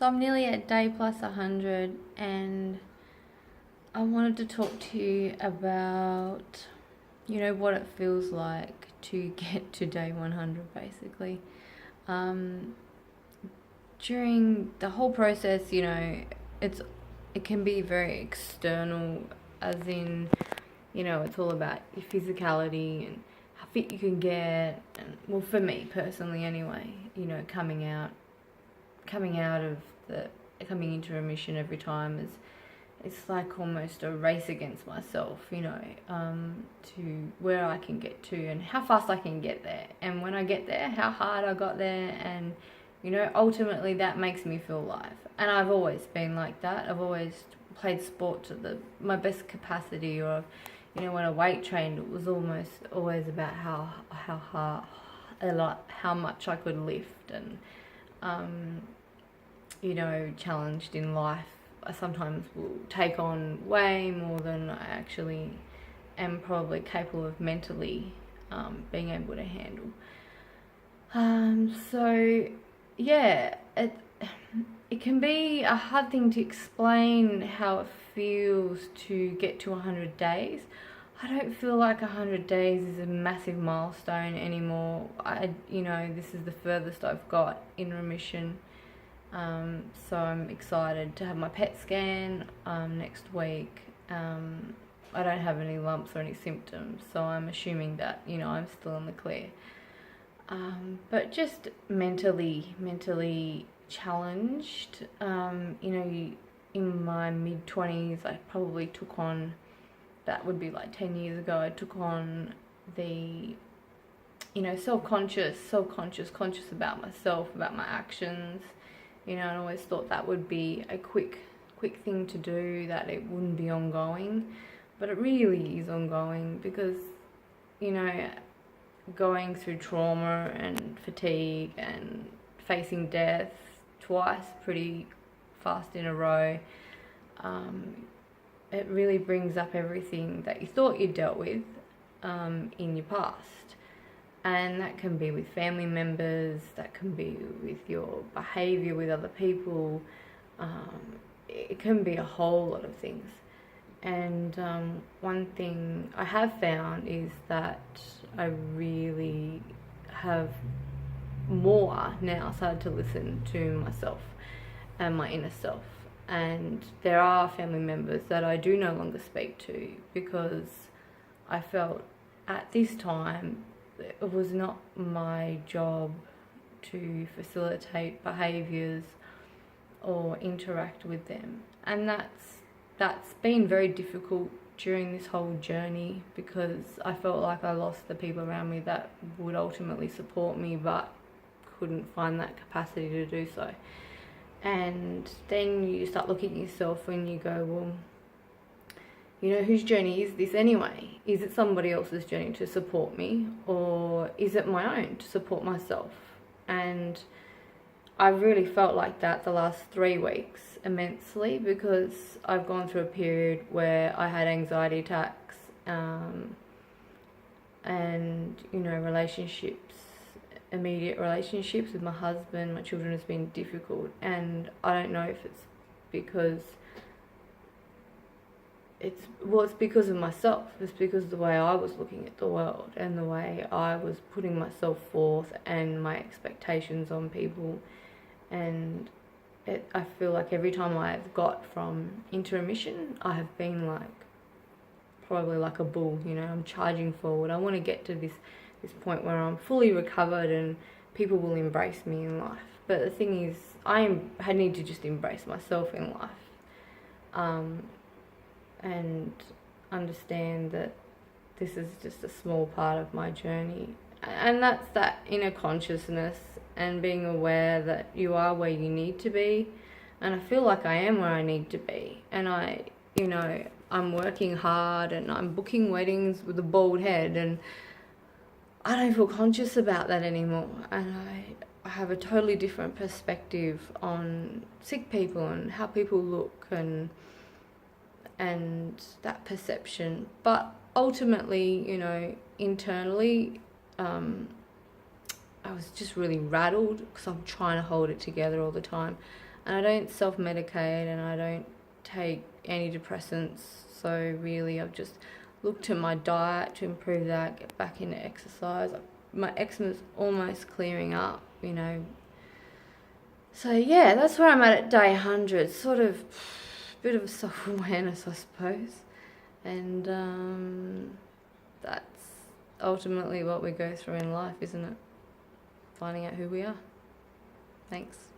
So I'm nearly at day plus 100, and I wanted to talk to you about, what it feels like to get to day 100, basically. During the whole process, it can be very external, as in, it's all about your physicality and how fit you can get, and well, for me personally, anyway, coming into remission every time is, it's like almost a race against myself, to where I can get to and how fast I can get there, and when I get there, how hard I got there, and ultimately that makes me feel alive. And I've always been like that. I've always played sport to my best capacity, or when I weight trained, it was almost always about how hard, how much I could lift, and challenged in life. I sometimes will take on way more than I actually am probably capable of mentally being able to handle. So yeah, it can be a hard thing to explain how it feels to get to 100 days. I don't feel like 100 days is a massive milestone anymore. This is the furthest I've got in remission. So I'm excited to have my PET scan next week. I don't have any lumps or any symptoms, so I'm assuming that, I'm still in the clear. But just mentally challenged. In my mid-20s, I probably took on, that would be like 10 years ago, I took on the, conscious about myself, about my actions. I always thought that would be a quick thing to do, that it wouldn't be ongoing. But it really is ongoing, because, going through trauma and fatigue and facing death twice pretty fast in a row, it really brings up everything that you thought you dealt with in your past. And that can be with family members, that can be with your behaviour with other people, it can be a whole lot of things. And one thing I have found is that I really have more now started to listen to myself and my inner self. And there are family members that I do no longer speak to, because I felt at this time it was not my job to facilitate behaviours or interact with them. And that's been very difficult during this whole journey, because I felt like I lost the people around me that would ultimately support me, but couldn't find that capacity to do so. And then you start looking at yourself and you go, well, whose journey is this anyway? Is it somebody else's journey to support me, or is it my own to support myself? And I've really felt like that the last 3 weeks immensely, because I've gone through a period where I had anxiety attacks, and immediate relationships with my husband, my children, has been difficult. And I don't know if it's because it's because of myself. It's because of the way I was looking at the world and the way I was putting myself forth and my expectations on people. And I feel like every time I've got from intermission, I have been probably like a bull, I'm charging forward. I want to get to this point where I'm fully recovered and people will embrace me in life. But the thing is, I need to just embrace myself in life, and understand that this is just a small part of my journey. And that's that inner consciousness and being aware that you are where you need to be. And I feel like I am where I need to be. And I'm working hard and I'm booking weddings with a bald head, and I don't feel conscious about that anymore. And I have a totally different perspective on sick people and how people look and that perception. But ultimately, internally, I was just really rattled, because I'm trying to hold it together all the time. And I don't self-medicate and I don't take antidepressants. So really I've just looked at my diet to improve that, get back into exercise. My eczema's almost clearing up, you know. So yeah, that's where I'm at day 100. Sort of a bit of self-awareness, I suppose. And that's ultimately what we go through in life, isn't it? Finding out who we are. Thanks.